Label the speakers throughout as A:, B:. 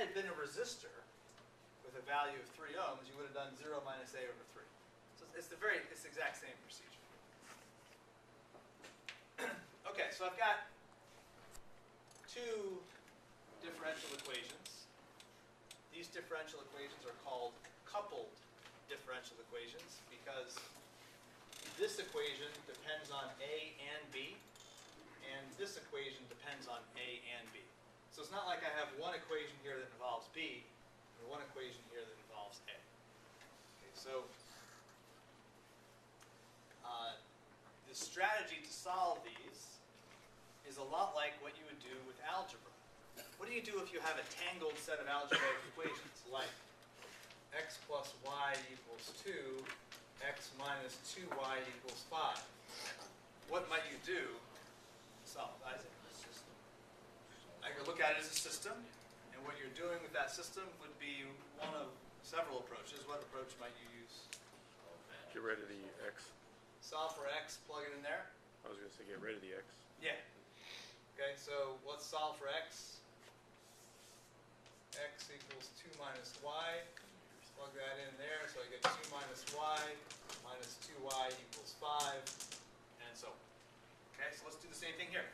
A: had been a resistor with a value of 3 ohms, you would have done 0 minus A over 3. So it's the exact same procedure. Okay, so I've got two differential equations. These differential equations are called coupled differential equations because this equation depends on A and B, and this equation depends on A and B. So it's not like I have one equation here that involves B and one equation here that involves A. Okay, so the strategy to solve these is a lot like what you would do with algebra. What do you do if you have a tangled set of algebraic equations like x plus y equals 2, x minus 2y equals 5? What might you do to solve, Isaac? I could look at it as a system, and what you're doing with that system would be one of several approaches. What approach might you use?
B: Get rid of the x.
A: Solve for x, plug it in there.
B: I was going to say get rid of the x.
A: Yeah. Okay, so let's solve for x. X equals 2 minus y. Plug that in there, so I get 2 minus y minus 2y equals 5, and so on. Okay, so let's do the same thing here.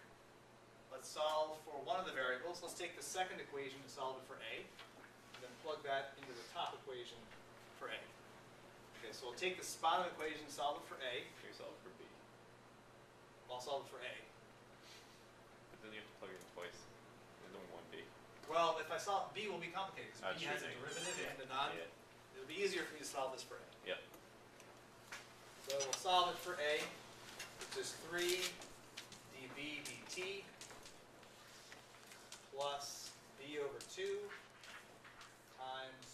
A: Let's solve for one of the variables. Let's take the second equation and solve it for a, and then plug that into the top equation for a. Okay, so we'll take the bottom equation and solve it for a.
C: Can you solve for B?
A: I'll solve it for a.
C: But then you have to plug it in twice. There's only one B.
A: Well, if I solve b will be complicated because b
C: Sure
A: has a
C: thing.
A: derivative
C: Yeah.
A: and a non.
C: Yeah.
A: It'll be easier for me to solve this for a.
C: Yep.
A: So we'll solve it for a, which is 3 dB dt plus b over 2 times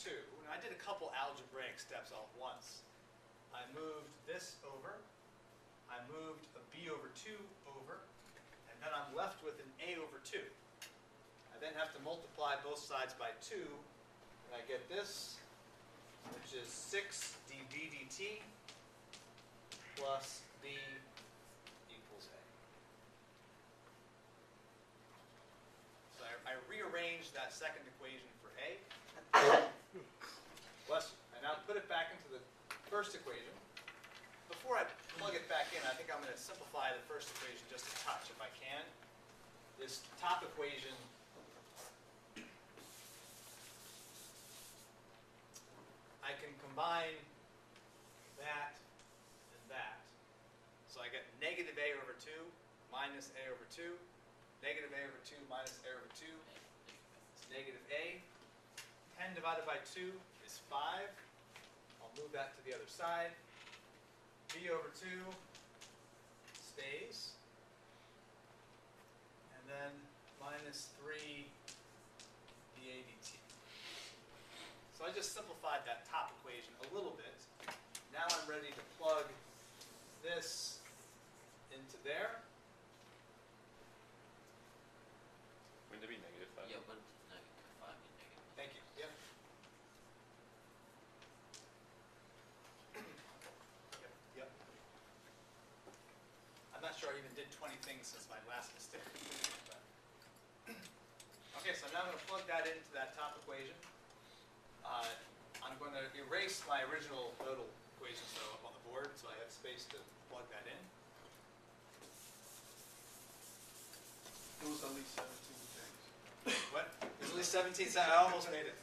A: 2. Now I did a couple algebraic steps all at once. I moved this over, I moved a b over 2 over, and then I'm left with an a over 2. I then have to multiply both sides by 2, and I get this, which is 6 dB dt plus b equals a. So I rearranged that second equation for a. Bless you. I now put it back into the first equation. Before I plug it back in, I think I'm going to simplify the first equation just a touch if I can. This top equation I can combine that and that. So I get negative a over 2 minus a over 2. Negative a over 2 minus a over 2 is negative a. 10 divided by 2 is 5. I'll move that to the other side. b over 2 stays. And then minus 3 dA dt. So I just simplified that top equation a little bit. Now I'm ready to plug this into there.
C: Wouldn't it be negative 5?
D: Yeah, but negative 5 is negative.
A: Thank you. Yep. Yep. I'm not sure I even did 20 things since my last mistake. But okay, so now I'm going to plug that into that top equation. I'm going to erase my original nodal equation so up on the board, so I have space to plug that in.
E: It was only 17 things.
A: What? There's at least 17 I almost made it.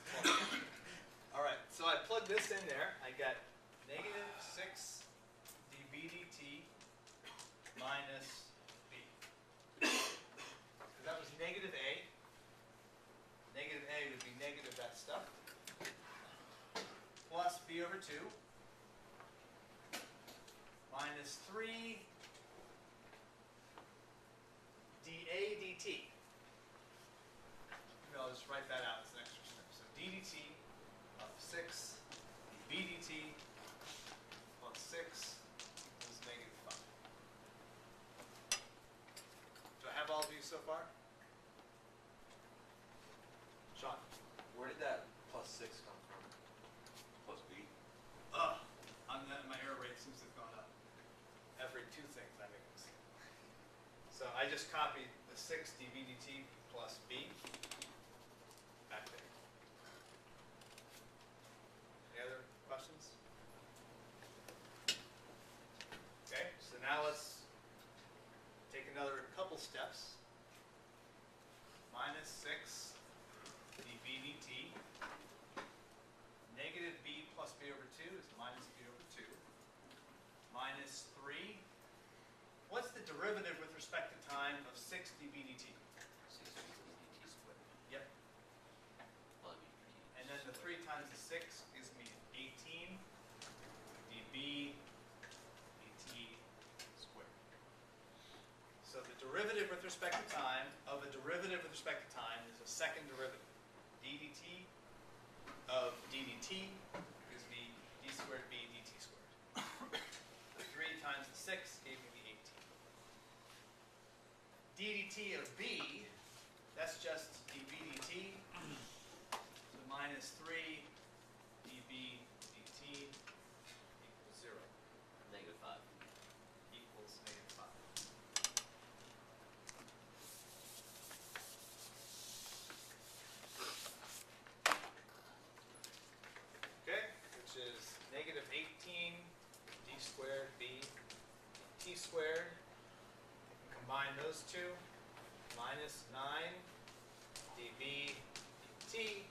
A: All right, so I plug this in there. I get negative 6 dB dt minus b. So that was negative a. Negative a would be negative that stuff. Plus b over 2 minus 3 dA dt. Maybe I'll just write that out as an extra step. So d dt of 6 dB dt plus 6 is negative 5. Do I have all of these so far? Sean?
E: Where did that plus 6 come from? Plus B?
A: My error rate seems to have gone up. Every 2 things I make a mistake. So I just copied the 6 dB dt plus b back there. respect to time of 6 dB dt.
D: 6 equals dt squared.
A: Yep.
D: Well, I mean, dt
A: And then the 3 times the 6 gives me 18 dB dt squared. So the derivative with respect to time of a derivative with respect to time is a second derivative. ddt of ddt gives me d squared b dt squared. The 3 times the 6 gave me the 18. ddt of b, that's just dB dt. So minus 3 dB dt equals 0,
D: -5.
A: equals -5. Okay, which is -18 d squared b t squared. Combine those two, minus 9 dB dt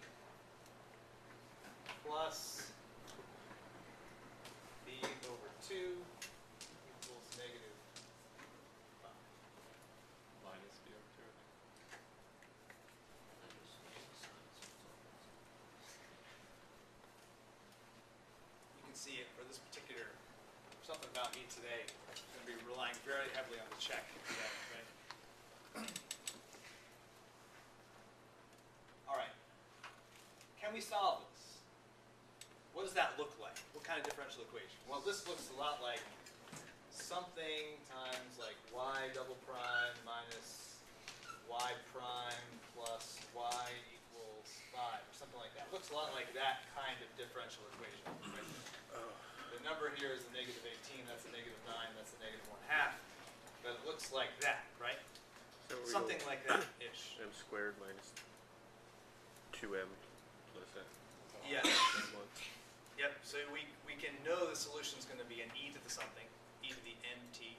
A: plus b over 2 equals -5.
C: Minus b over 2.
D: I just use the signs.
A: You can see it for this particular, something about me today, I'm going to be relying very heavily on the check. Right? All right. Can we solve this? What does that look like? What kind of differential equation? Well, this looks a lot like something times like y double prime minus y prime plus y equals 5, or something like that. It looks a lot like that kind of differential equation. Right? The number here is a -18, that's a -9, that's a -1/2. But it looks like that, right?
B: So we
A: Something
B: go
A: like that-ish.
B: m squared minus 2m plus n.
A: Yeah.
B: One.
A: Yep, so we can know the solution is going to be an e to the something, e to the mt.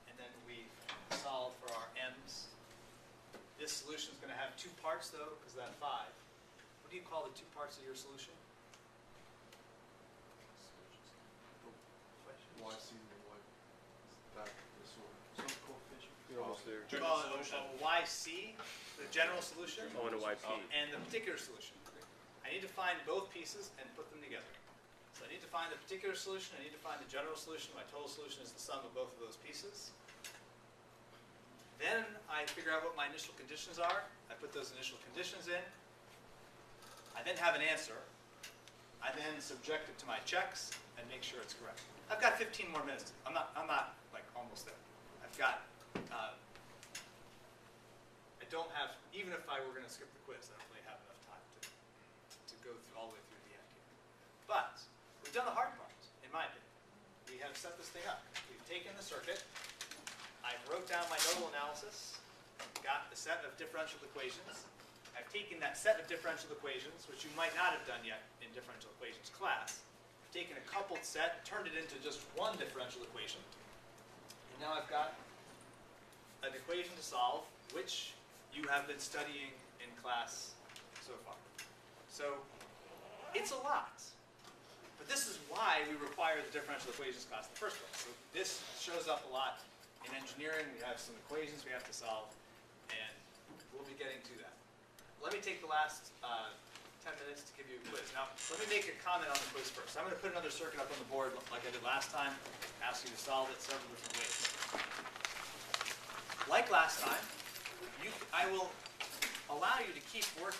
A: And then we solve for our m's. This solution is going to have 2 parts, though, because of that 5. What do you call the 2 parts of your solution?
E: Y C and Y back this order. Some coefficient.
B: You're almost there.
A: You call it a YC, the general solution,
B: Oh, and a yp.
A: and the particular solution. I need to find both pieces and put them together. So I need to find the particular solution, I need to find the general solution. My total solution is the sum of both of those pieces. Then I figure out what my initial conditions are. I put those initial conditions in. I then have an answer. I then subject it to my checks and make sure it's correct. I've got 15 more minutes. I'm not like almost there. I've got, I don't have, even if I were going to skip the quiz, I don't really have enough time to go through all the way through the end here. But we've done the hard part, in my opinion. We have set this thing up. We've taken the circuit. I wrote down my nodal analysis, got the set of differential equations. I've taken that set of differential equations, which you might not have done yet in differential equations class, taken a coupled set, turned it into just one differential equation. And now I've got an equation to solve, which you have been studying in class so far. So it's a lot. But this is why we require the differential equations class in the first place. So this shows up a lot in engineering. We have some equations we have to solve, and we'll be getting to that. Let me take the last 10 minutes to give you a quiz. Now, let me make a comment on the quiz first. I'm going to put another circuit up on the board like I did last time, ask you to solve it several different ways. Like last time, I will allow you to keep working